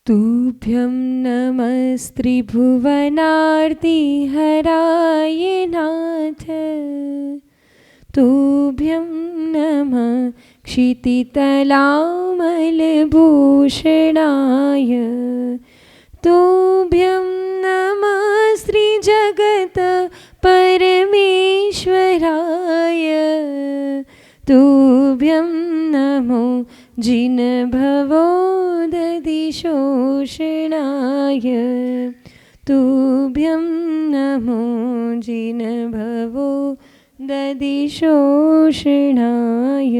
तुभ्यं नमस्त्रिभुवनार्तिहराय नाथ। तुभ्यं नमः क्षितितलामलभूषणाय। तुभ्यं नमः श्रीजगत परमेश्वराय। तुभ्यं नमो जिनभवोदधिशोषणाय। तुभ्यं नमो जिनभवोदधिशोषणाय।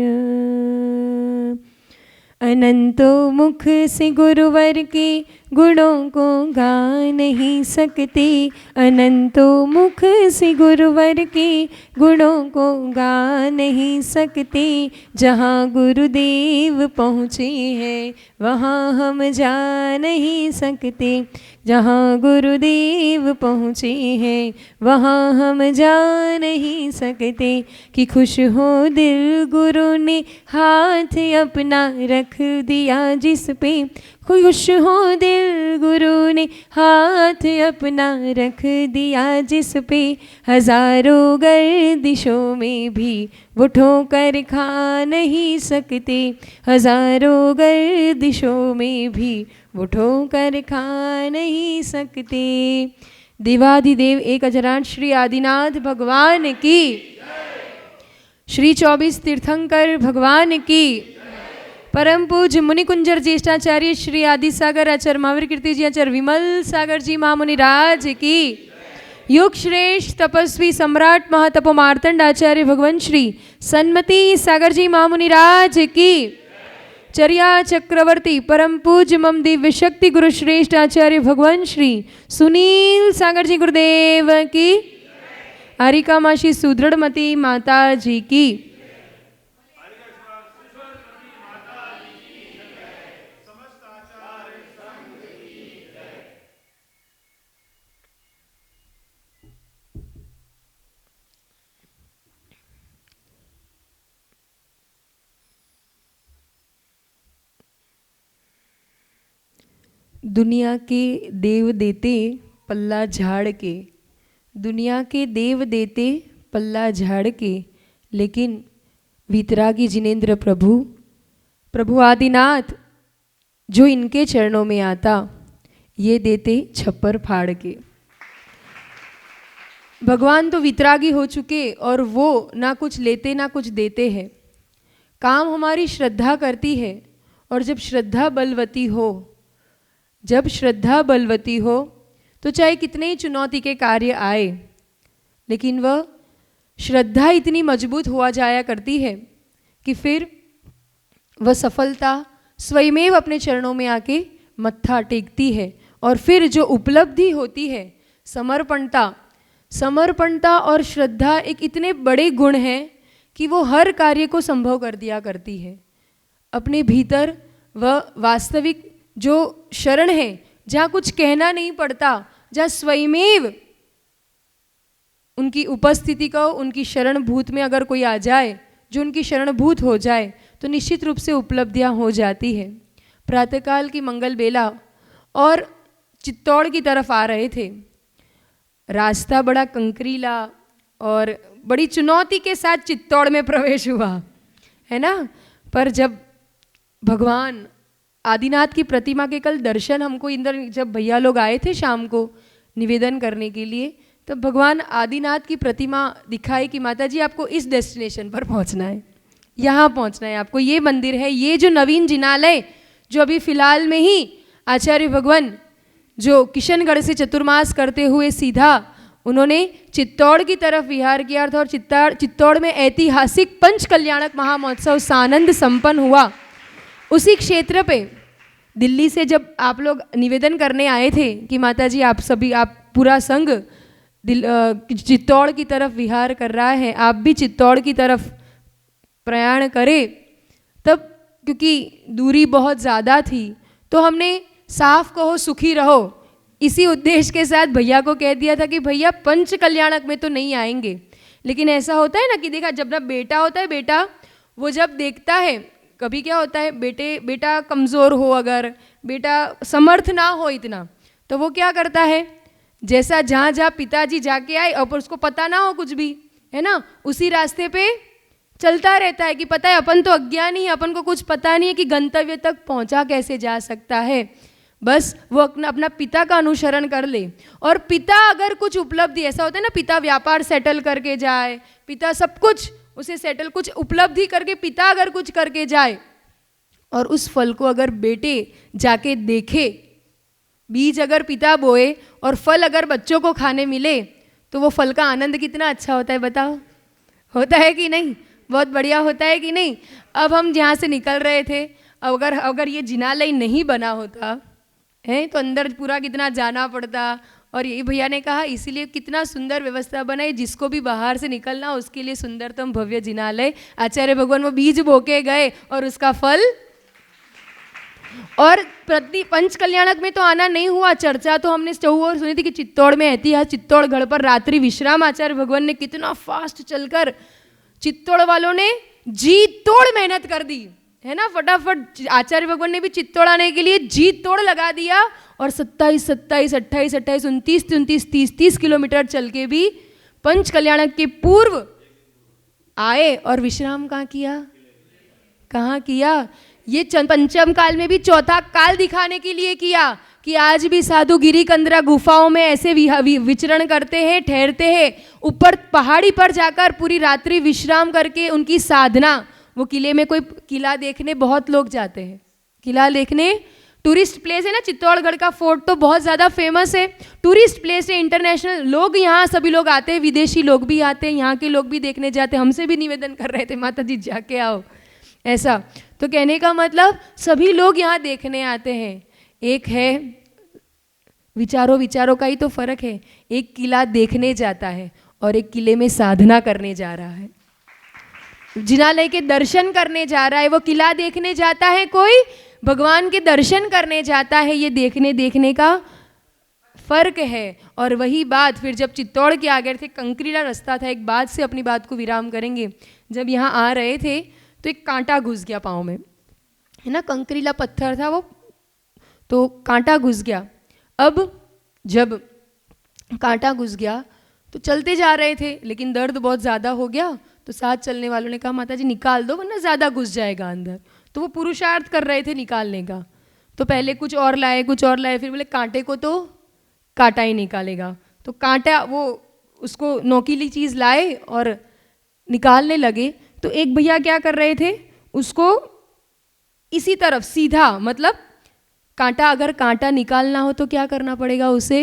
अनंतो मुख से गुरुवर के गुणों को गा नहीं सकते। अनंतो मुख से गुरुवर के गुणों को गा नहीं सकते। जहाँ गुरुदेव पहुँचे हैं वहाँ हम जा नहीं सकते। जहाँ गुरुदेव पहुँचे हैं वहाँ हम जा नहीं सकते। कि खुश हो दिल गुरु ने हाथ अपना रख दिया जिस पे। खुश हो दिल गुरु ने हाथ अपना रख दिया जिस पे। हजारों गर्दिशों में भी वो ठोकर खा नहीं सकते। हजारों गर्दिशों में भी वो ठोकर खा नहीं सकते। देवाधिदेव एक अजरांत श्री आदिनाथ भगवान की, श्री 24 तीर्थंकर भगवान की, परम पूज्य मुनिकुंजर ज्येष्ठाचार्य श्री आदि सागर आचार्य महावीर कीर्ति जी आचार्य विमल सागर जी महामुनि राज की, युग श्रेष्ठ तपस्वी सम्राट महातपो मार्तंड आचार्य भगवान श्री सन्मति सागर जी महामुनि राज की, चर्या चक्रवर्ती परम पूज्य मम दिव्य शक्ति गुरु श्रेष्ठ आचार्य भगवान श्री सुनील सागर जी गुरुदेव की, हरिका माशी सुदृढ़मती माता जी की। दुनिया के देव देते पल्ला झाड़ के। दुनिया के देव देते पल्ला झाड़ के, लेकिन वीतरागी जिनेंद्र प्रभु प्रभु आदिनाथ जो इनके चरणों में आता, ये देते छप्पर फाड़ के। भगवान तो वितरागी हो चुके और वो ना कुछ लेते ना कुछ देते हैं। काम हमारी श्रद्धा करती है, और जब श्रद्धा बलवती हो, जब श्रद्धा बलवती हो तो चाहे कितने ही चुनौती के कार्य आए, लेकिन वह श्रद्धा इतनी मजबूत हुआ जाया करती है कि फिर वह सफलता स्वयमेव अपने चरणों में आके मत्था टेकती है। और फिर जो उपलब्धि होती है, समर्पणता, समर्पणता और श्रद्धा एक इतने बड़े गुण हैं कि वो हर कार्य को संभव कर दिया करती है। अपने भीतर वह वास्तविक जो शरण है, जहाँ कुछ कहना नहीं पड़ता, जहाँ स्वयमेव उनकी उपस्थिति को, उनकी शरणभूत में अगर कोई आ जाए, जो उनकी शरणभूत हो जाए, तो निश्चित रूप से उपलब्धियाँ हो जाती है। प्रातःकाल की मंगल बेला और चित्तौड़ की तरफ आ रहे थे। रास्ता बड़ा कंकरीला और बड़ी चुनौती के साथ चित्तौड़ में प्रवेश हुआ, है ना। पर जब भगवान आदिनाथ की प्रतिमा के कल दर्शन हमको इंदर, जब भैया लोग आए थे शाम को निवेदन करने के लिए, तब भगवान आदिनाथ की प्रतिमा दिखाई कि माता जी आपको इस डेस्टिनेशन पर पहुंचना है, यहाँ पहुंचना है आपको। ये मंदिर है, ये जो नवीन जिनालय जो अभी फिलहाल में ही आचार्य भगवान जो किशनगढ़ से चतुर्मास करते हुए सीधा उन्होंने चित्तौड़ की तरफ विहार किया था। और चित्तौड़ में ऐतिहासिक पंच कल्याणक महामहोत्सव सानंद संपन्न हुआ। उसी क्षेत्र पे दिल्ली से जब आप लोग निवेदन करने आए थे कि माता जी आप सभी, आप पूरा संघ चित्तौड़ की तरफ विहार कर रहा है, आप भी चित्तौड़ की तरफ प्रयाण करें, तब क्योंकि दूरी बहुत ज़्यादा थी तो हमने साफ कहो सुखी रहो इसी उद्देश्य के साथ भैया को कह दिया था कि भैया पंच कल्याणक में तो नहीं आएंगे। लेकिन ऐसा होता है ना कि देखा, जब ना बेटा होता है, बेटा वो जब देखता है कभी क्या होता है, बेटा कमज़ोर हो, अगर बेटा समर्थ ना हो इतना, तो वो क्या करता है, जैसा जहाँ जहाँ पिताजी जाके आए और उसको पता ना हो कुछ भी, है ना, उसी रास्ते पे चलता रहता है कि पता है अपन तो अज्ञानी है, अपन को कुछ पता नहीं है कि गंतव्य तक पहुँचा कैसे जा सकता है। बस वो अपना पिता का अनुसरण कर ले, और पिता अगर कुछ उपलब्धि, ऐसा होता है ना, पिता व्यापार सेटल करके जाए, पिता सब कुछ उसे सेटल, कुछ उपलब्धि करके पिता अगर कुछ करके जाए, और उस फल को अगर बेटे जाके देखे, बीज अगर पिता बोए और फल अगर बच्चों को खाने मिले, तो वो फल का आनंद कितना अच्छा होता है, बताओ, होता है कि नहीं? बहुत बढ़िया होता है कि नहीं? अब हम जहाँ से निकल रहे थे, अगर ये जिनालय नहीं बना होता है तो अंदर पूरा कितना जाना पड़ता, और ये भैया ने कहा इसीलिए कितना सुंदर व्यवस्था बनाई, जिसको भी बाहर से निकलना उसके लिए सुंदरतम भव्य जिनालय। आचार्य भगवान वो बीज बोके गए और उसका फल, और प्रति पंच कल्याणक में तो आना नहीं हुआ, चर्चा तो हमने और सुनी थी कि चित्तौड़ में ऐतिहासिक चित्तौड़गढ़ पर रात्रि विश्राम आचार्य भगवान ने कितना फास्ट चलकर, चित्तौड़ वालों ने जी तोड़ मेहनत कर दी, है ना, फटाफट आचार्य भगवान ने भी चित्तौड़ आने के लिए जी तोड़ लगा दिया, और 27, 27, 28, 28, 29, 29, 30, 30 किलोमीटर चल के भी पंच कल्याणक के पूर्व आए, और विश्राम कहाँ किया, कहाँ किया? ये पंचम काल में भी चौथा काल दिखाने के लिए किया कि आज भी साधु गिरिकंदरा गुफाओं में ऐसे विचरण करते हैं, ठहरते हैं, ऊपर पहाड़ी पर जाकर पूरी रात्रि विश्राम करके उनकी साधना। वो किले में, कोई किला देखने बहुत लोग जाते हैं, किला देखने, टूरिस्ट प्लेस है ना, चित्तौड़गढ़ का फोर्ट तो बहुत ज़्यादा फेमस है, टूरिस्ट प्लेस है, इंटरनेशनल लोग यहाँ सभी लोग आते हैं, विदेशी लोग भी आते हैं, यहाँ के लोग भी देखने जाते हैं, हमसे भी निवेदन कर रहे थे माता जी जाके आओ, ऐसा। तो कहने का मतलब सभी लोग यहाँ देखने आते हैं। एक है विचारों का ही तो फर्क है, एक किला देखने जाता है और एक किले में साधना करने जा रहा है, जिनालय के दर्शन करने जा रहा है। वो किला देखने जाता है, कोई भगवान के दर्शन करने जाता है, ये देखने का फर्क है। और वही बात फिर जब चित्तौड़ के आ गए थे, कंकरीला रास्ता था, एक बात से अपनी बात को विराम करेंगे। जब यहाँ आ रहे थे तो एक कांटा घुस गया पाँव में, है ना, कंकरीला पत्थर था वो, तो कांटा घुस गया। अब जब कांटा घुस गया तो चलते जा रहे थे, लेकिन दर्द बहुत ज़्यादा हो गया, तो साथ चलने वालों ने कहा माता जी निकाल दो वरना ज़्यादा घुस जाएगा अंदर। तो वो पुरुषार्थ कर रहे थे निकालने का, तो पहले कुछ और लाए, फिर बोले कांटे को तो कांटा ही निकालेगा, तो कांटा वो उसको नोकीली चीज़ लाए और निकालने लगे। तो एक भैया क्या कर रहे थे, उसको इसी तरफ सीधा, मतलब कांटा, अगर कांटा निकालना हो तो क्या करना पड़ेगा, उसे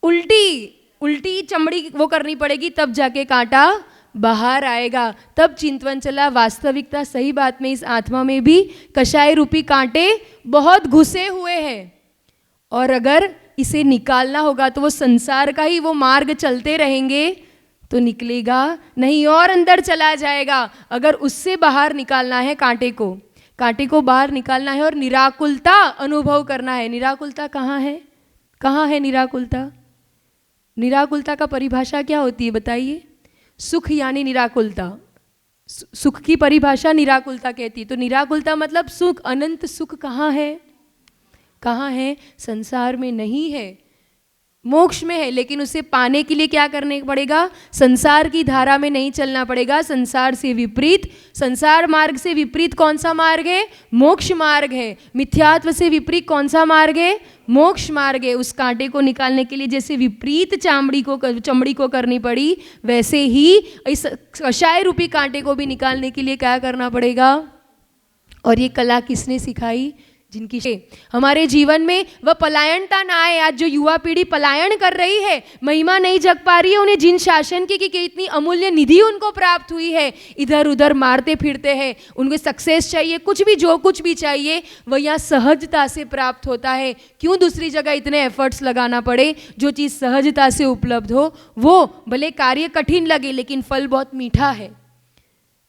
उल्टी चमड़ी वो करनी पड़ेगी, तब जाके कांटा बाहर आएगा। तब चिंतवन चला, वास्तविकता सही बात में इस आत्मा में भी कषाय रूपी कांटे बहुत घुसे हुए हैं, और अगर इसे निकालना होगा तो वो संसार का ही वो मार्ग चलते रहेंगे तो निकलेगा नहीं और अंदर चला जाएगा। अगर उससे बाहर निकालना है, कांटे को बाहर निकालना है और निराकुलता अनुभव करना है। निराकुलता कहाँ है निराकुलता? निराकुलता का परिभाषा क्या होती है बताइए? सुख यानी निराकुलता, सुख की परिभाषा निराकुलता कहती है। तो निराकुलता मतलब सुख, अनंत सुख कहाँ है? संसार में नहीं है, मोक्ष में है। लेकिन उसे पाने के लिए क्या करने पड़ेगा? संसार की धारा में नहीं चलना पड़ेगा, संसार से विपरीत। संसार मार्ग से विपरीत कौन सा मार्ग है? मोक्ष मार्ग है। मिथ्यात्व से विपरीत कौन सा मार्ग है? मोक्ष मार्ग है। उस कांटे को निकालने के लिए जैसे विपरीत चमड़ी को करनी पड़ी, वैसे ही इस कषाय रूपी कांटे को भी निकालने के लिए क्या करना पड़ेगा? और ये कला किसने सिखाई? जिनकी हमारे जीवन में वह पलायनता ना आए। आज जो युवा पीढ़ी पलायन कर रही है, महिमा नहीं जग पा रही है, उन्हें जिन शासन की इतनी अमूल्य निधि उनको प्राप्त हुई है, इधर उधर मारते फिरते हैं। उनको सक्सेस चाहिए, जो कुछ भी चाहिए वह यहाँ सहजता से प्राप्त होता है। क्यों दूसरी जगह इतने एफर्ट्स लगाना पड़े? जो चीज़ सहजता से उपलब्ध हो वो भले कार्य कठिन लगे लेकिन फल बहुत मीठा है।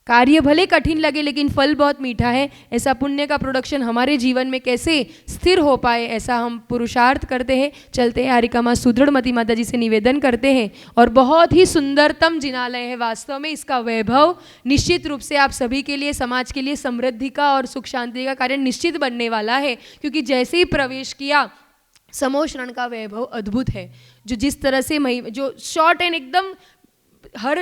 कार्य भले कठिन लगे लेकिन फल बहुत मीठा है। ऐसा पुण्य का प्रोडक्शन हमारे जीवन में कैसे स्थिर हो पाए, ऐसा हम पुरुषार्थ करते हैं। चलते हैं आरिका माँ सुदृढ़मती माता जी से निवेदन करते हैं। और बहुत ही सुंदरतम जिनालय है, वास्तव में इसका वैभव निश्चित रूप से आप सभी के लिए, समाज के लिए समृद्धि का और सुख शांति का कारण निश्चित बनने वाला है। क्योंकि जैसे ही प्रवेश किया, समोशरण का वैभव अद्भुत है। जो जिस तरह से जो शॉर्ट एंड एकदम हर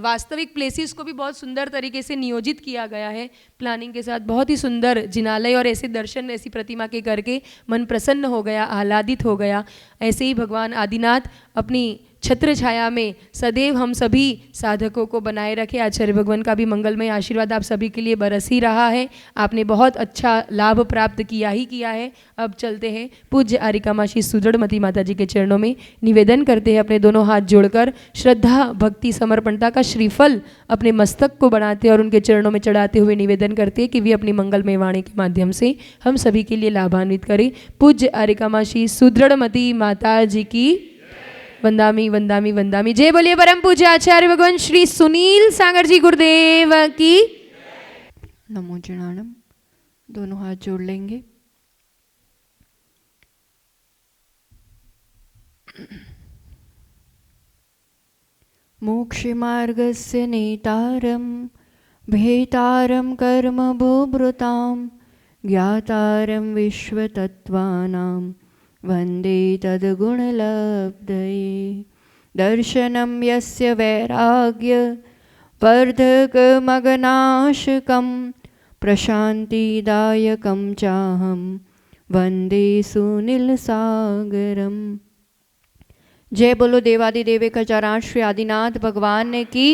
वास्तविक प्लेसेस को भी बहुत सुंदर तरीके से नियोजित किया गया है प्लानिंग के साथ। बहुत ही सुंदर जिनालय और ऐसे दर्शन ऐसी प्रतिमा के करके मन प्रसन्न हो गया, आह्लादित हो गया। ऐसे ही भगवान आदिनाथ अपनी छत्र छाया में सदैव हम सभी साधकों को बनाए रखे। आचार्य भगवान का भी मंगलमय आशीर्वाद आप सभी के लिए बरस ही रहा है। आपने बहुत अच्छा लाभ प्राप्त किया ही किया है। अब चलते हैं पूज्य आरिका माँ श्री सुदृढ़मती माता जी के चरणों में निवेदन करते हैं, अपने दोनों हाथ जोड़कर श्रद्धा भक्ति समर्पणता का श्रीफल अपने मस्तक को बनाते और उनके चरणों में चढ़ाते हुए निवेदन करते हैं कि वे अपनी मंगलमय वाणी के माध्यम से हम सभी के लिए लाभान्वित करें। पूज्य आरिका माँ श्री सुदृढ़मती माता जी की वंदामी वंदामी वंदामी। जय बोलिए परम पूज्य आचार्य भगवान श्री सुनील सागर जी गुरुदेव की। नमो जिनाणम। दोनों हाथ जोड़ लेंगे। मोक्ष मार्गस्य नेतारं भेतारं कर्म भूभृतां ज्ञातारं विश्वतत्त्वानां वन्दे तद्गुणलब्धये। दर्शनं यस्य वैराग्य वर्धकमगनाशकं प्रशान्तिदायकं चाहं वन्दे सुनीलसागरम्। जय बोलो देवादिदेव खजारान श्री आदिनाथ भगवान की।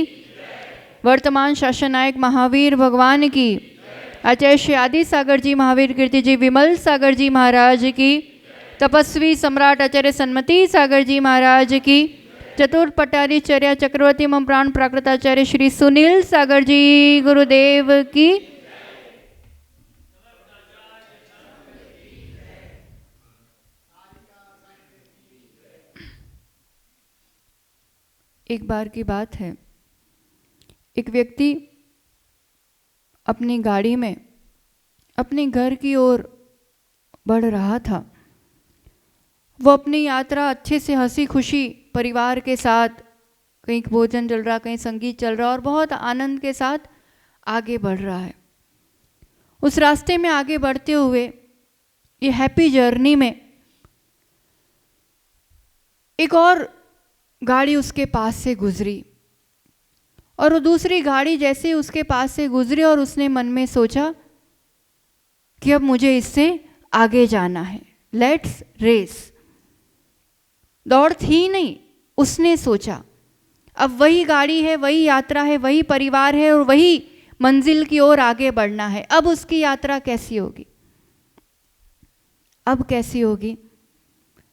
वर्तमान शासन नायक महावीर भगवान की। आचार्य श्री आदि सागर जी महावीर कीर्ति जी विमल सागर जी महाराज की। तपस्वी सम्राट आचार्य सन्मति सागर जी महाराज की। चतुर्थ पट्टाधिचर्या चक्रवर्ती मम प्राण प्राकृताचार्य श्री सुनील सागर जी गुरुदेव की। एक बार की बात है, एक व्यक्ति अपनी गाड़ी में अपने घर की ओर बढ़ रहा था। वो अपनी यात्रा अच्छे से हंसी खुशी परिवार के साथ, कहीं भोजन चल रहा, कहीं संगीत चल रहा और बहुत आनंद के साथ आगे बढ़ रहा है। उस रास्ते में आगे बढ़ते हुए ये हैप्पी जर्नी में एक और गाड़ी उसके पास से गुजरी और वो दूसरी गाड़ी जैसे उसके पास से गुजरी और उसने मन में सोचा कि अब मुझे इससे आगे जाना है, लेट्स रेस। दौड़ थी नहीं, उसने सोचा अब वही गाड़ी है, वही यात्रा है, वही परिवार है और वही मंजिल की ओर आगे बढ़ना है। अब उसकी यात्रा कैसी होगी, अब कैसी होगी?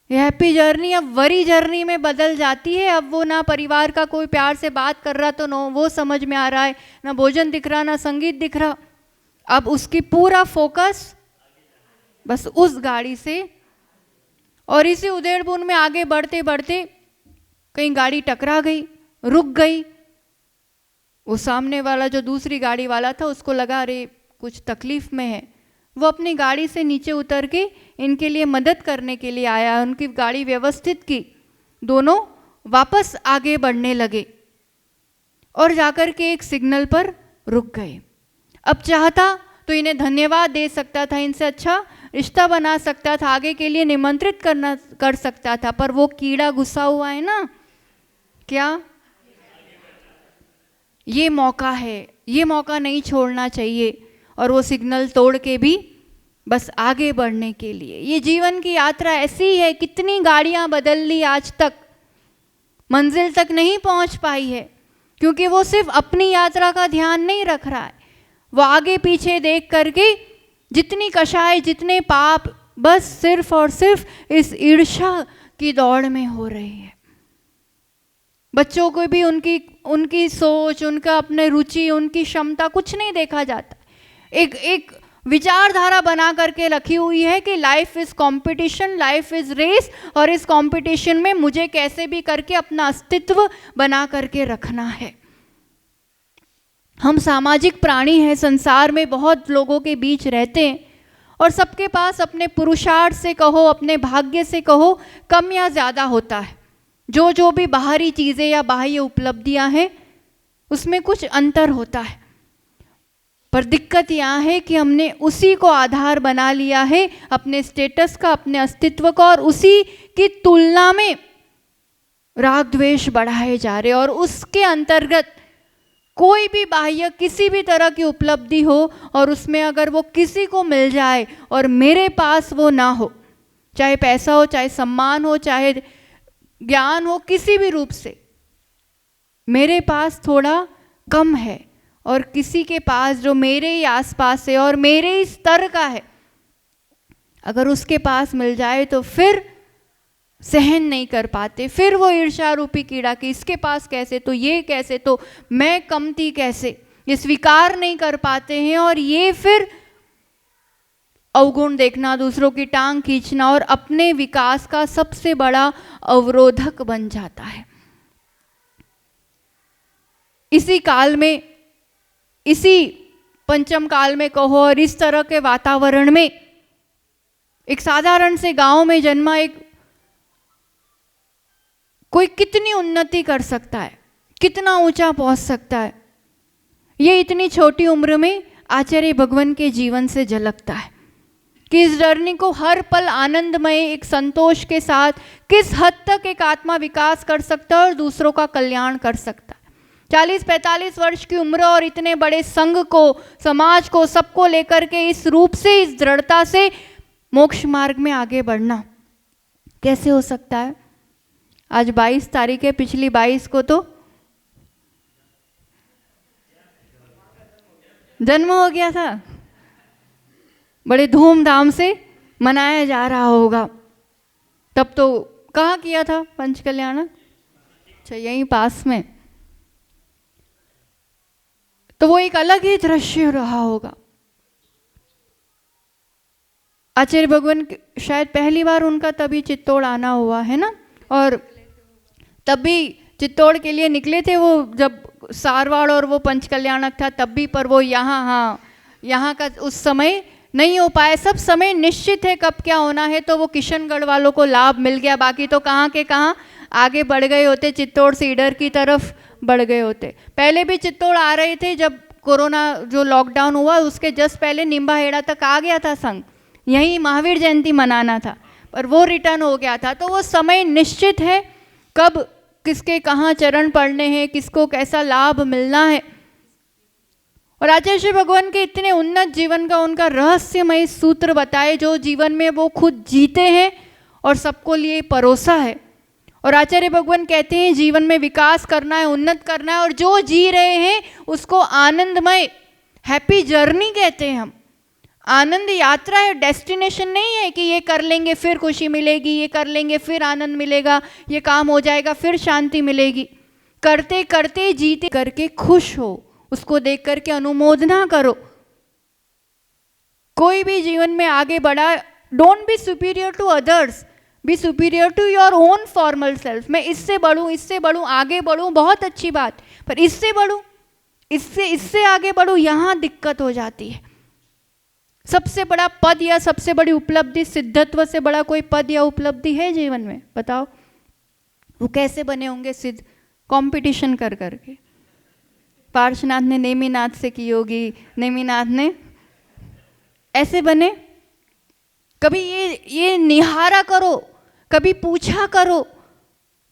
ये हैप्पी जर्नी अब वरी जर्नी में बदल जाती है। अब वो ना परिवार का कोई प्यार से बात कर रहा तो ना वो समझ में आ रहा है, ना भोजन दिख रहा, ना संगीत दिख रहा। अब उसकी पूरा फोकस बस उस गाड़ी से। और इसी उधेड़बुन में आगे बढ़ते बढ़ते कहीं गाड़ी टकरा गई, रुक गई। वो सामने वाला जो दूसरी गाड़ी वाला था उसको लगा अरे कुछ तकलीफ में है। वो अपनी गाड़ी से नीचे उतर के इनके लिए मदद करने के लिए आया, उनकी गाड़ी व्यवस्थित की, दोनों वापस आगे बढ़ने लगे और जाकर के एक सिग्नल पर रुक गए। अब चाहता तो इन्हें धन्यवाद दे सकता था, इनसे अच्छा रिश्ता बना सकता था, आगे के लिए निमंत्रित कर सकता था, पर वो कीड़ा घुसा हुआ है ना, क्या ये मौका है, ये मौका नहीं छोड़ना चाहिए। और वो सिग्नल तोड़ के भी बस आगे बढ़ने के लिए। ये जीवन की यात्रा ऐसी है, कितनी गाड़ियां बदल ली आज तक, मंजिल तक नहीं पहुंच पाई है, क्योंकि वो सिर्फ अपनी यात्रा का ध्यान नहीं रख रहा है। वो आगे पीछे देख करके जितनी कषाय, जितने पाप बस सिर्फ और सिर्फ इस ईर्ष्या की दौड़ में हो रही है। बच्चों को भी उनकी सोच, उनका अपने रुचि, उनकी क्षमता कुछ नहीं देखा जाता। एक विचारधारा बना करके रखी हुई है कि life is competition, life is race, और इस कंपटीशन में मुझे कैसे भी करके अपना अस्तित्व बना करके रखना है। हम सामाजिक प्राणी हैं, संसार में बहुत लोगों के बीच रहते हैं और सबके पास अपने पुरुषार्थ से कहो, अपने भाग्य से कहो, कम या ज़्यादा होता है। जो भी बाहरी चीज़ें या बाह्य उपलब्धियां हैं उसमें कुछ अंतर होता है, पर दिक्कत यहाँ है कि हमने उसी को आधार बना लिया है अपने स्टेटस का, अपने अस्तित्व का, और उसी की तुलना में राग द्वेष बढ़ाए जा रहे, और उसके अंतर्गत कोई भी बाह्य किसी भी तरह की उपलब्धि हो और उसमें अगर वो किसी को मिल जाए और मेरे पास वो ना हो, चाहे पैसा हो, चाहे सम्मान हो, चाहे ज्ञान हो, किसी भी रूप से मेरे पास थोड़ा कम है और किसी के पास जो मेरे ही आसपास है और मेरे ही स्तर का है, अगर उसके पास मिल जाए तो फिर सहन नहीं कर पाते, फिर वो ईर्ष्या रूपी कीड़ा कि इसके पास कैसे, तो ये कैसे, तो मैं कमती कैसे, ये स्वीकार नहीं कर पाते हैं, और ये फिर अवगुण देखना, दूसरों की टांग खींचना और अपने विकास का सबसे बड़ा अवरोधक बन जाता है। इसी काल में, इसी पंचम काल में कहो, और इस तरह के वातावरण में एक साधारण से गांव में जन्मा एक कोई कितनी उन्नति कर सकता है, कितना ऊंचा पहुंच सकता है, ये इतनी छोटी उम्र में आचार्य भगवान के जीवन से झलकता है कि इस जर्नी को हर पल आनंदमय एक संतोष के साथ किस हद तक एक आत्मा विकास कर सकता है और दूसरों का कल्याण कर सकता है। 40-45 वर्ष की उम्र और इतने बड़े संघ को, समाज को, सबको लेकर के इस रूप से, इस दृढ़ता से मोक्ष मार्ग में आगे बढ़ना कैसे हो सकता है? आज 22 तारीख है, पिछली 22 को तो जन्म हो गया था, बड़े धूमधाम से मनाया जा रहा होगा। तब तो कहाँ किया था पंच कल्याण? अच्छा, यहीं पास में। तो वो एक अलग ही दृश्य रहा होगा। आचार्य भगवान शायद पहली बार उनका तभी चित्तौड़ आना हुआ है ना, और तब भी चित्तौड़ के लिए निकले थे वो, जब सारवाड़ और वो पंच कल्याणक था तब भी, पर वो यहाँ का उस समय नहीं हो पाया। सब समय निश्चित है कब क्या होना है, तो वो किशनगढ़ वालों को लाभ मिल गया, बाकी तो कहाँ के कहाँ आगे बढ़ गए होते, चित्तौड़ से ईडर की तरफ बढ़ गए होते। पहले भी चित्तौड़ आ रहे थे, जब कोरोना जो लॉकडाउन हुआ उसके जस्ट पहले निम्बाहेड़ा तक आ गया था संघ, यहीं महावीर जयंती मनाना था, पर वो रिटर्न हो गया था। तो वो समय निश्चित है कब किसके कहाँ चरण पड़ने हैं, किसको कैसा लाभ मिलना है। और आचार्य श्री भगवान के इतने उन्नत जीवन का उनका रहस्यमय सूत्र बताए, जो जीवन में वो खुद जीते हैं और सबको लिए परोसा है। और आचार्य भगवान कहते हैं जीवन में विकास करना है, उन्नत करना है, और जो जी रहे हैं उसको आनंदमय हैप्पी जर्नी कहते हैं हम। आनंद यात्रा है, डेस्टिनेशन नहीं है कि ये कर लेंगे फिर खुशी मिलेगी, ये कर लेंगे फिर आनंद मिलेगा, ये काम हो जाएगा फिर शांति मिलेगी। करते करते जीते करके खुश हो, उसको देख करके अनुमोदना करो। कोई भी जीवन में आगे बढ़ा, don't be superior to others, be superior to your own former self. मैं इससे बढ़ूँ, आगे बढ़ूँ, बहुत अच्छी बात, पर इससे बढ़ूँ, इससे आगे बढ़ूँ, यहाँ दिक्कत हो जाती है। सबसे बड़ा पद या सबसे बड़ी उपलब्धि, सिद्धत्व से बड़ा कोई पद या उपलब्धि है जीवन में? बताओ, वो कैसे बने होंगे सिद्ध? कंपटीशन कर करके। पार्श्वनाथ ने नेमिनाथ से की होगी, नेमिनाथ ने ऐसे बने। कभी ये निहारा करो, कभी पूछा करो,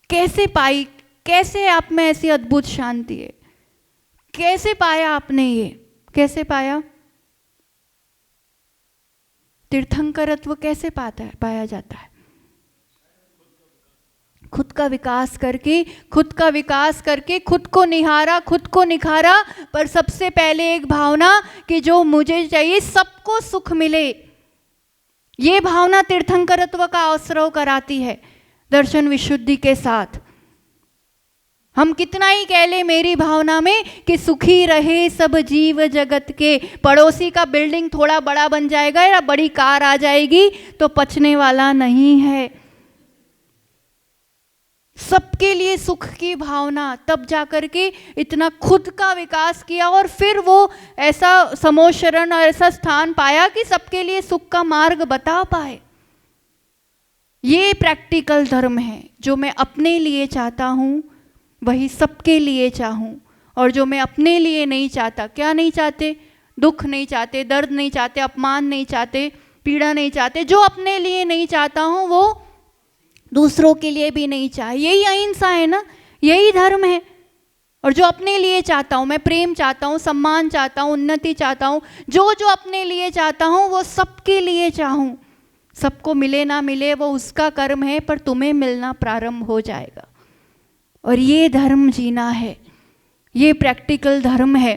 कैसे पाई, कैसे आप में ऐसी अद्भुत शांति है, कैसे पाया आपने, ये कैसे पाया? तीर्थंकरत्व कैसे पाया जाता है? खुद का विकास करके, खुद को निहारा, खुद को निखारा, पर सबसे पहले एक भावना कि जो मुझे चाहिए सबको सुख मिले, ये भावना तीर्थंकरत्व का अवसर कराती है दर्शन विशुद्धि के साथ। हम कितना ही कह ले मेरी भावना में कि सुखी रहे सब जीव जगत के, पड़ोसी का बिल्डिंग थोड़ा बड़ा बन जाएगा या बड़ी कार आ जाएगी तो पचने वाला नहीं है। सबके लिए सुख की भावना, तब जाकर के इतना खुद का विकास किया और फिर वो ऐसा समोशरण और ऐसा स्थान पाया कि सबके लिए सुख का मार्ग बता पाए। ये प्रैक्टिकल धर्म है। जो मैं अपने लिए चाहता हूँ वही सबके लिए चाहूँ, और जो मैं अपने लिए नहीं चाहता, क्या नहीं चाहते? दुख नहीं चाहते, दर्द नहीं चाहते, अपमान नहीं चाहते, पीड़ा नहीं चाहते। जो अपने लिए नहीं चाहता हूँ वो दूसरों के लिए भी नहीं चाहे। यही अहिंसा है ना, यही धर्म है। और जो अपने लिए चाहता हूँ, मैं प्रेम चाहता हूँ, सम्मान चाहता हूँ, उन्नति चाहता हूँ, जो जो अपने लिए चाहता हूँ वो सबके लिए चाहूँ। सबको मिले ना मिले वो उसका कर्म है, पर तुम्हें मिलना प्रारंभ हो जाएगा। और ये धर्म जीना है, ये प्रैक्टिकल धर्म है।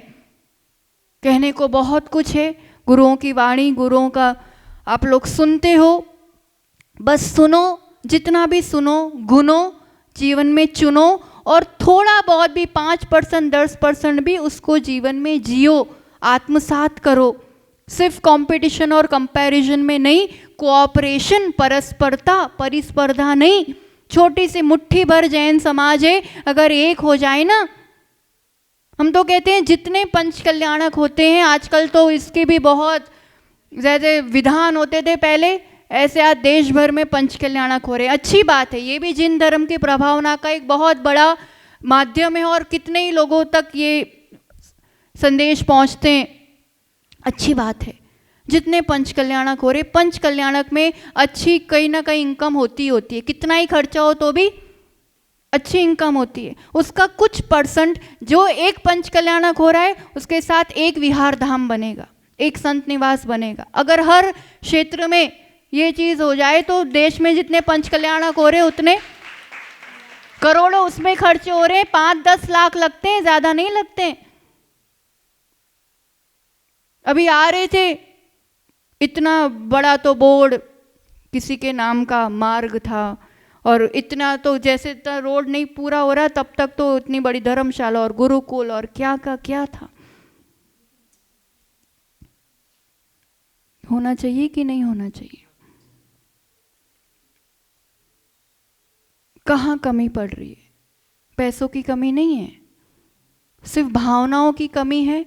कहने को बहुत कुछ है, गुरुओं की वाणी, गुरुओं का आप लोग सुनते हो, बस सुनो, जितना भी सुनो, गुनो, जीवन में चुनो, और थोड़ा बहुत भी 5% 10% भी उसको जीवन में जियो, आत्मसात करो। सिर्फ कंपटीशन और कंपैरिजन में नहीं, कोऑपरेशन, परस्परता, परिस्पर्धा नहीं। छोटी सी मुट्ठी भर जैन समाज है, अगर एक हो जाए ना, हम तो कहते हैं जितने पंच कल्याणक होते हैं आजकल, तो इसके भी बहुत ज़्यादा विधान होते थे पहले, ऐसे आज देश भर में पंच कल्याणक हो रहे हैं। अच्छी बात है, ये भी जिन धर्म की प्रभावना का एक बहुत बड़ा माध्यम है, और कितने ही लोगों तक ये संदेश पहुंचते हैं, अच्छी बात है। जितने पंच कल्याणक हो रहे, पंच कल्याणक में अच्छी कहीं ना कहीं इनकम होती है, कितना ही खर्चा हो तो भी अच्छी इनकम होती है। उसका कुछ परसेंट जो एक पंच कल्याणक हो रहा है, उसके साथ एक विहार धाम बनेगा, एक संत निवास बनेगा। अगर हर क्षेत्र में ये चीज़ हो जाए तो देश में जितने पंच कल्याणक हो रहे उतने करोड़ों उसमें खर्च हो रहे हैं। 5-10 लाख लगते हैं, ज़्यादा नहीं लगते हैं। अभी आ रहे थे, इतना बड़ा तो बोर्ड किसी के नाम का मार्ग था, और इतना तो जैसे रोड नहीं पूरा हो रहा तब तक तो इतनी बड़ी धर्मशाला और गुरुकुल और क्या का क्या था। होना चाहिए कि नहीं होना चाहिए? कहाँ कमी पड़ रही है? पैसों की कमी नहीं है, सिर्फ भावनाओं की कमी है,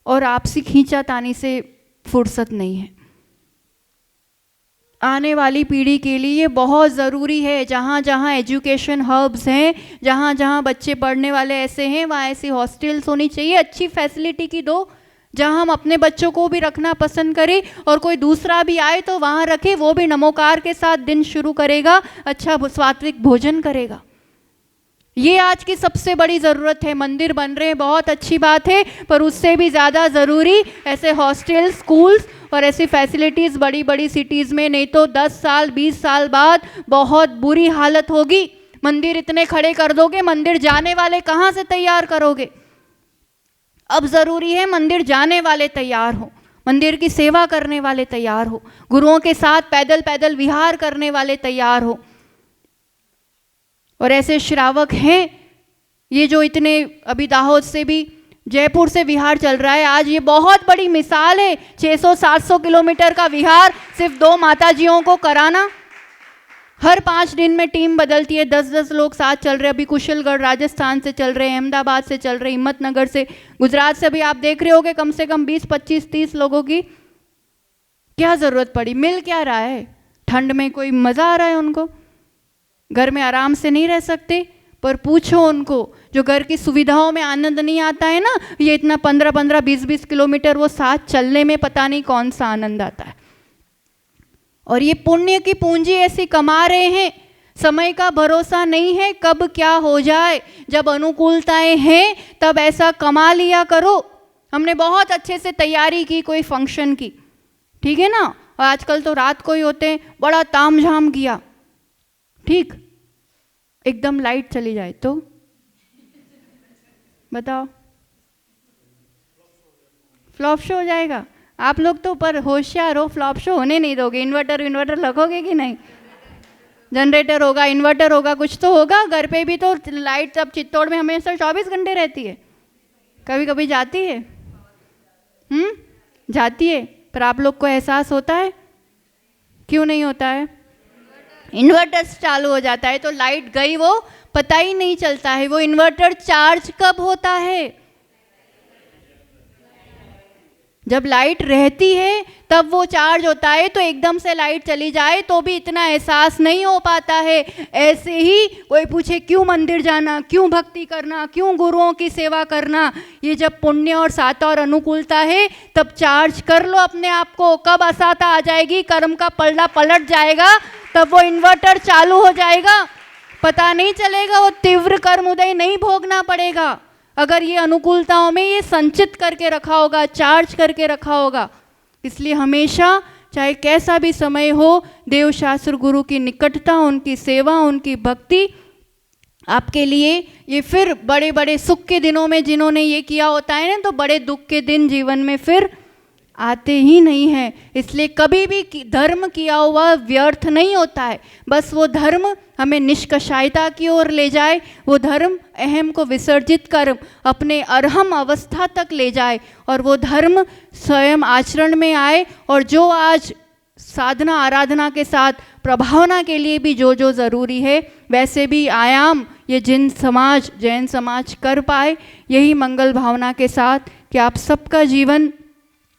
और आपसी खींचातानी से फुर्सत नहीं है। आने वाली पीढ़ी के लिए ये बहुत ज़रूरी है। जहाँ जहाँ एजुकेशन हब्स हैं, जहाँ जहाँ बच्चे पढ़ने वाले ऐसे हैं, वहाँ ऐसी हॉस्टल्स होनी चाहिए, अच्छी फैसिलिटी की दो, जहाँ हम अपने बच्चों को भी रखना पसंद करें, और कोई दूसरा भी आए तो वहाँ रखे, वो भी नमोकार के साथ दिन शुरू करेगा, अच्छा सात्विक भोजन करेगा। ये आज की सबसे बड़ी ज़रूरत है। मंदिर बन रहे हैं, बहुत अच्छी बात है, पर उससे भी ज़्यादा ज़रूरी ऐसे हॉस्टल, स्कूल्स और ऐसी फैसिलिटीज़ बड़ी बड़ी सिटीज़ में, नहीं तो 10 साल 20 साल बाद बहुत बुरी हालत होगी। मंदिर इतने खड़े कर दोगे, मंदिर जाने वाले कहाँ से तैयार करोगे? अब ज़रूरी है मंदिर जाने वाले तैयार हो, मंदिर की सेवा करने वाले तैयार हो, गुरुओं के साथ पैदल पैदल विहार करने वाले तैयार हो। और ऐसे श्रावक हैं ये जो इतने, अभी दाहोद से भी, जयपुर से विहार चल रहा है आज, ये बहुत बड़ी मिसाल है। 600-700 किलोमीटर का विहार सिर्फ 2 माताजियों को कराना। हर 5 दिन में टीम बदलती है, 10-10 लोग साथ चल रहे हैं। अभी कुशलगढ़ राजस्थान से चल रहे हैं, अहमदाबाद से चल रहे हैं, हिम्मतनगर से, गुजरात से भी आप देख रहे होगे कम से कम 20-25-30 लोगों की। क्या ज़रूरत पड़ी? मिल क्या रहा है? ठंड में कोई मज़ा आ रहा है उनको? घर में आराम से नहीं रह सकते? पर पूछो उनको, जो घर की सुविधाओं में आनंद नहीं आता है ना, ये इतना 15-15 20-20 किलोमीटर वो साथ चलने में पता नहीं कौन सा आनंद आता है। और ये पुण्य की पूंजी ऐसी कमा रहे हैं, समय का भरोसा नहीं है कब क्या हो जाए। जब अनुकूलताएं हैं तब ऐसा कमा लिया करो। हमने बहुत अच्छे से तैयारी की कोई फंक्शन की, ठीक है ना, आजकल तो रात को ही होते हैं, बड़ा तामझाम किया, ठीक, एकदम लाइट चली जाए तो बताओ, फ्लॉप शो हो जाएगा। आप लोग तो पर होशियार हो, फ्लॉप शो होने नहीं दोगे। इन्वर्टर लगोगे कि नहीं? जनरेटर होगा, इन्वर्टर होगा, कुछ तो होगा। घर पे भी तो लाइट अब चित्तौड़ में हमेशा 24 घंटे रहती है, कभी कभी जाती है, जाती है, पर आप लोग को एहसास होता है? क्यों नहीं होता है? इन्वर्टर चालू हो जाता है तो लाइट गई वो पता ही नहीं चलता है। वो इन्वर्टर चार्ज कब होता है? जब लाइट रहती है तब वो चार्ज होता है। तो एकदम से लाइट चली जाए तो भी इतना एहसास नहीं हो पाता है। ऐसे ही कोई पूछे क्यों मंदिर जाना, क्यों भक्ति करना, क्यों गुरुओं की सेवा करना, ये जब पुण्य और साता और अनुकूलता है तब चार्ज कर लो अपने आप को। कब असाता आ जाएगी, कर्म का पलड़ा पलट जाएगा, तब वो इन्वर्टर चालू हो जाएगा, पता नहीं चलेगा। वो तीव्र कर्म उदय नहीं भोगना पड़ेगा अगर ये अनुकूलताओं में ये संचित करके रखा होगा, चार्ज करके रखा होगा। इसलिए हमेशा चाहे कैसा भी समय हो, देव शास्त्र गुरु की निकटता, उनकी सेवा, उनकी भक्ति आपके लिए ये फिर बड़े बड़े सुख के दिनों में जिन्होंने ये किया होता है ना, तो बड़े दुख के दिन जीवन में फिर आते ही नहीं हैं। इसलिए कभी भी धर्म किया हुआ व्यर्थ नहीं होता है। बस वो धर्म हमें निष्कषायता की ओर ले जाए, वो धर्म अहम को विसर्जित कर अपने अरहम अवस्था तक ले जाए, और वो धर्म स्वयं आचरण में आए। और जो आज साधना आराधना के साथ प्रभावना के लिए भी जो जो ज़रूरी है, वैसे भी आयाम ये जिन समाज, जैन समाज कर पाए, यही मंगल भावना के साथ कि आप सबका जीवन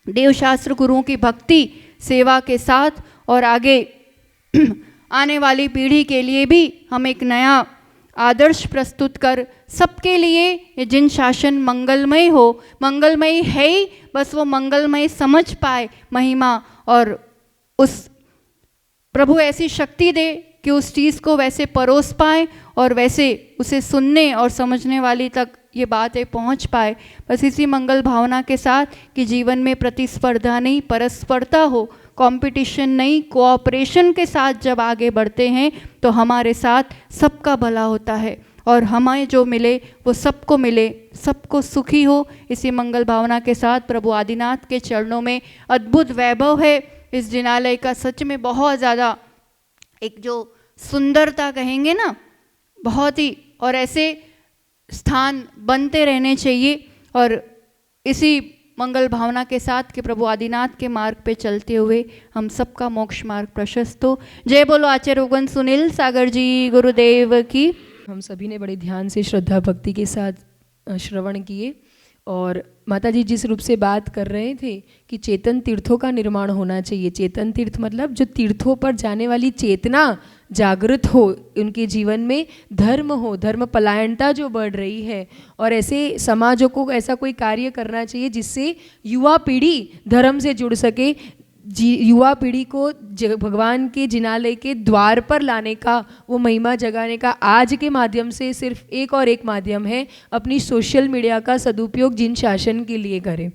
देव शास्त्र गुरुओं की भक्ति सेवा के साथ और आगे आने वाली पीढ़ी के लिए भी हम एक नया आदर्श प्रस्तुत कर सबके लिए ये जिन शासन मंगलमय हो, मंगलमय है ही, बस वो मंगलमय समझ पाए महिमा, और उस प्रभु ऐसी शक्ति दे कि उस चीज़ को वैसे परोस पाए और वैसे उसे सुनने और समझने वाली तक ये बातें पहुंच पाए। बस इसी मंगल भावना के साथ कि जीवन में प्रतिस्पर्धा नहीं, परस्परता हो, कंपटीशन नहीं, कोऑपरेशन के साथ जब आगे बढ़ते हैं तो हमारे साथ सबका भला होता है, और हमें जो मिले वो सबको मिले, सबको सुखी हो। इसी मंगल भावना के साथ प्रभु आदिनाथ के चरणों में अद्भुत वैभव है इस जिनालय का। सच में बहुत ज़्यादा एक जो सुंदरता कहेंगे ना, बहुत ही, और ऐसे स्थान बनते रहने चाहिए। और इसी मंगल भावना के साथ कि प्रभु आदिनाथ के मार्ग पे चलते हुए हम सबका मोक्ष मार्ग प्रशस्त हो। जय बोलो आचार्य उगन सुनील सागर जी गुरुदेव की। हम सभी ने बड़े ध्यान से श्रद्धा भक्ति के साथ श्रवण किए, और माता जी जिस रूप से बात कर रहे थे कि चेतन तीर्थों का निर्माण होना चाहिए। चेतन तीर्थ मतलब जो तीर्थों पर जाने वाली चेतना जागृत हो, उनके जीवन में धर्म हो, धर्म पलायनता जो बढ़ रही है, और ऐसे समाजों को ऐसा कोई कार्य करना चाहिए जिससे युवा पीढ़ी धर्म से जुड़ सके, युवा पीढ़ी को भगवान के जिनालय के द्वार पर लाने का, वो महिमा जगाने का आज के माध्यम से सिर्फ एक और एक माध्यम है, अपनी सोशल मीडिया का सदुपयोग जिन शासन के लिए करें,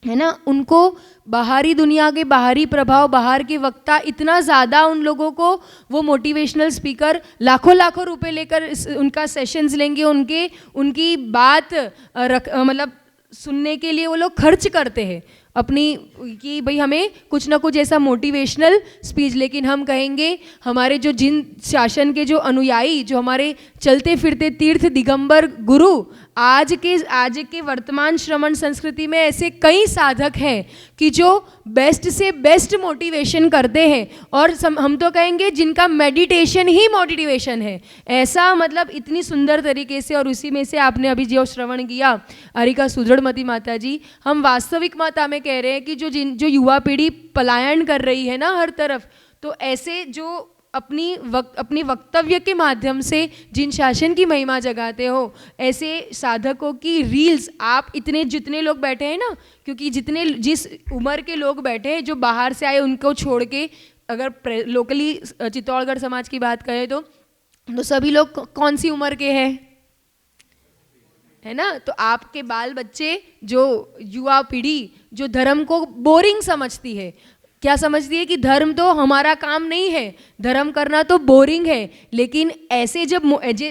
है ना। उनको बाहरी दुनिया के बाहरी प्रभाव, बाहर के वक्ता इतना ज़्यादा, उन लोगों को वो मोटिवेशनल स्पीकर लाखों लाखों रुपए लेकर उनका सेशंस लेंगे, उनकी बात मतलब सुनने के लिए वो लोग खर्च करते हैं अपनी, कि भाई हमें कुछ ना कुछ ऐसा मोटिवेशनल स्पीच। लेकिन हम कहेंगे हमारे जो जिन शासन के जो अनुयायी, जो हमारे चलते फिरते तीर्थ दिगंबर गुरु, आज के वर्तमान श्रवण संस्कृति में ऐसे कई साधक हैं कि जो बेस्ट से बेस्ट मोटिवेशन करते हैं, और हम तो कहेंगे जिनका मेडिटेशन ही मोटिवेशन है। ऐसा मतलब इतनी सुंदर तरीके से, और उसी में से आपने अभी जो श्रवण किया अरिका सुदृढ़मती माता जी, हम वास्तविक माता में कह रहे हैं कि जो युवा पीढ़ी पलायन कर रही है ना हर तरफ, तो ऐसे जो अपनी वक्तव्य के माध्यम से जिन शासन की महिमा जगाते हो, ऐसे साधकों की रील्स आप जितने लोग बैठे हैं ना, क्योंकि जिस उम्र के लोग बैठे हैं, जो बाहर से आए उनको छोड़ के, अगर लोकली चित्तौड़गढ़ समाज की बात करें तो सभी लोग कौन सी उम्र के हैं, है ना। तो आपके बाल बच्चे, जो युवा पीढ़ी जो धर्म को बोरिंग समझती है, क्या समझती है कि धर्म तो हमारा काम नहीं है, धर्म करना तो बोरिंग है। लेकिन ऐसे जब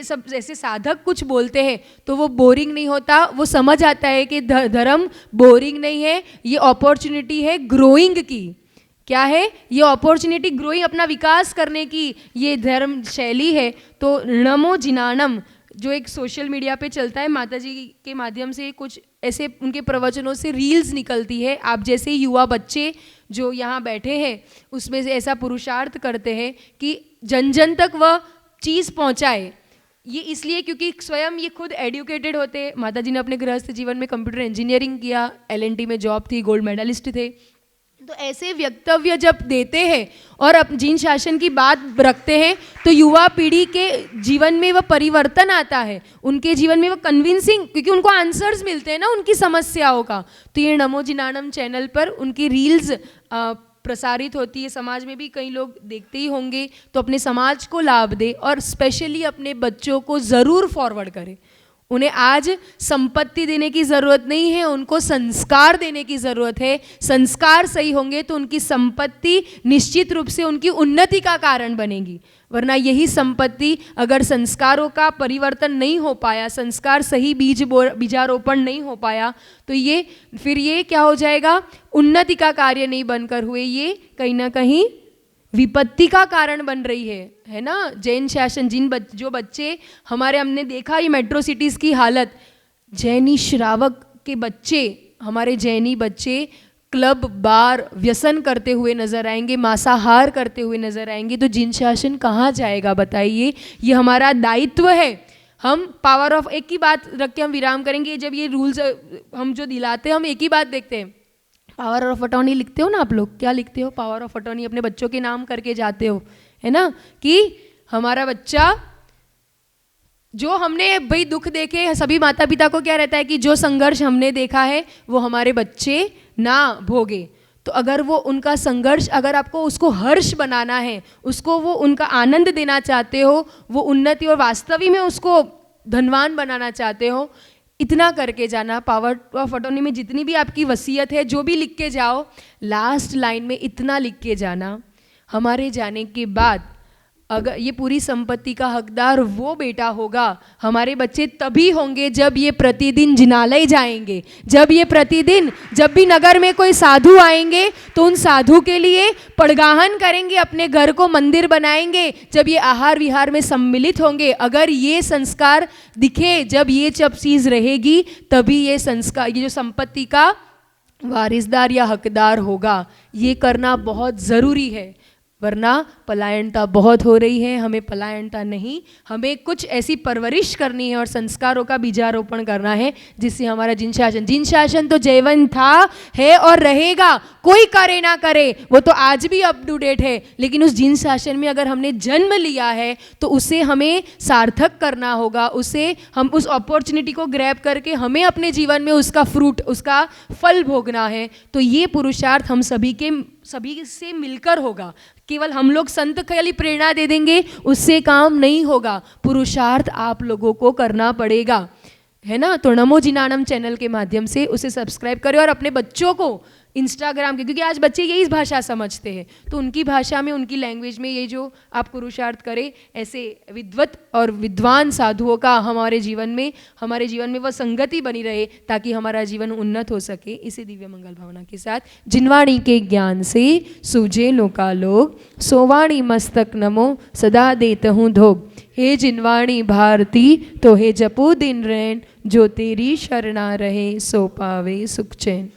सब ऐसे साधक कुछ बोलते हैं तो वो बोरिंग नहीं होता, वो समझ आता है कि धर्म बोरिंग नहीं है, ये अपॉर्चुनिटी है ग्रोइंग की। क्या है ये अपॉर्चुनिटी? ग्रोइंग, अपना विकास करने की ये धर्म शैली है। तो नमो जिनानम जो एक सोशल मीडिया पे चलता है, माता जी के माध्यम से कुछ ऐसे उनके प्रवचनों से रील्स निकलती है, आप जैसे युवा बच्चे जो यहाँ बैठे हैं उसमें से ऐसा पुरुषार्थ करते हैं कि जन जन तक वह चीज़ पहुंचाए। ये इसलिए क्योंकि स्वयं ये खुद एडुकेटेड होते। माता जी ने अपने गृहस्थ जीवन में कंप्यूटर इंजीनियरिंग किया, LNT में जॉब थी, गोल्ड मेडलिस्ट थे। तो ऐसे वक्तव्य जब देते हैं और जिन शासन की बात रखते हैं तो युवा पीढ़ी के जीवन में वह परिवर्तन आता है, उनके जीवन में वह कन्विंसिंग, क्योंकि उनको आंसर्स मिलते हैं ना उनकी समस्याओं का। तो ये नमो जिनानम चैनल पर उनकी रील्स प्रसारित होती है, समाज में भी कई लोग देखते ही होंगे। तो अपने समाज को लाभ दे और स्पेशली अपने बच्चों को ज़रूर फॉरवर्ड करें। उन्हें आज संपत्ति देने की ज़रूरत नहीं है, उनको संस्कार देने की ज़रूरत है। संस्कार सही होंगे तो उनकी संपत्ति निश्चित रूप से उनकी उन्नति का कारण बनेगी। वरना यही संपत्ति अगर संस्कारों का परिवर्तन नहीं हो पाया, संस्कार सही बीजारोपण नहीं हो पाया, तो ये फिर ये क्या हो जाएगा, उन्नति का कार्य नहीं बनकर हुए ये कहीं ना कहीं विपत्ति का कारण बन रही है ना। जैन शासन जो बच्चे हमारे, हमने देखा ये मेट्रो सिटीज़ की हालत, जैनी श्रावक के बच्चे, हमारे जैनी बच्चे क्लब बार व्यसन करते हुए नजर आएंगे, मांसाहार करते हुए नजर आएंगे, तो जिन शासन कहाँ जाएगा बताइए। ये हमारा दायित्व है। हम पावर ऑफ, एक ही बात रख के हम विराम करेंगे। जब ये रूल्स हम जो दिलाते हैं, हम एक ही बात देखते हैं, पावर ऑफ अटॉर्नी लिखते हो ना आप लोग, क्या लिखते हो? पावर ऑफ अटॉर्नी अपने बच्चों के नाम करके जाते हो, है ना, कि हमारा बच्चा, जो हमने भाई दुख देखे, सभी माता पिता को क्या रहता है कि जो संघर्ष हमने देखा है वो हमारे बच्चे ना भोगे। तो अगर वो उनका संघर्ष, अगर आपको उसको हर्ष बनाना है, उसको वो उनका आनंद देना चाहते हो, वो उन्नति और वास्तविक में उसको धनवान बनाना चाहते हो, इतना करके जाना। पावर ऑफ अटॉर्नी में जितनी भी आपकी वसीयत है, जो भी लिख के जाओ, लास्ट लाइन में इतना लिख के जाना, हमारे जाने के बाद अगर ये पूरी संपत्ति का हकदार वो बेटा होगा, हमारे बच्चे तभी होंगे जब ये प्रतिदिन जिनालय जाएंगे, जब ये प्रतिदिन, जब भी नगर में कोई साधु आएंगे तो उन साधु के लिए पड़गाहन करेंगे, अपने घर को मंदिर बनाएंगे, जब ये आहार विहार में सम्मिलित होंगे। अगर ये संस्कार दिखे, जब ये सब चीज़ रहेगी, तभी ये संस्कार, ये जो संपत्ति का वारिसदार या हकदार होगा। ये करना बहुत ज़रूरी है, वरना पलायनता बहुत हो रही है। हमें पलायनता नहीं, हमें कुछ ऐसी परवरिश करनी है और संस्कारों का बीजारोपण करना है जिससे हमारा जिन शासन तो जैवन था, है और रहेगा। कोई करे ना करे, वो तो आज भी अप टू डेट है, लेकिन उस जिन शासन में अगर हमने जन्म लिया है तो उसे हमें सार्थक करना होगा। उसे हम उस अपॉर्चुनिटी को ग्रैब करके हमें अपने जीवन में उसका फ्रूट, उसका फल भोगना है। तो ये पुरुषार्थ हम सभी से मिलकर होगा। केवल हम लोग संत खाली प्रेरणा दे देंगे उससे काम नहीं होगा, पुरुषार्थ आप लोगों को करना पड़ेगा, है ना। तो नमो जिनानम चैनल के माध्यम से उसे सब्सक्राइब करें और अपने बच्चों को इंस्टाग्राम के, क्योंकि आज बच्चे यही भाषा समझते हैं, तो उनकी भाषा में, उनकी लैंग्वेज में ये जो आप पुरुषार्थ करें, ऐसे विद्वत और विद्वान साधुओं का हमारे जीवन में वह संगति बनी रहे, ताकि हमारा जीवन उन्नत हो सके। इसी दिव्य मंगल भावना के साथ, जिनवाणी के ज्ञान से सूझे लोकालोक, सोवाणी मस्तक नमो सदा देत हूँ धोग। हे जिनवाणी भारती तो हे जपो दिन रैन, जो तेरी शरणा रहे सो पावे सुख चैन।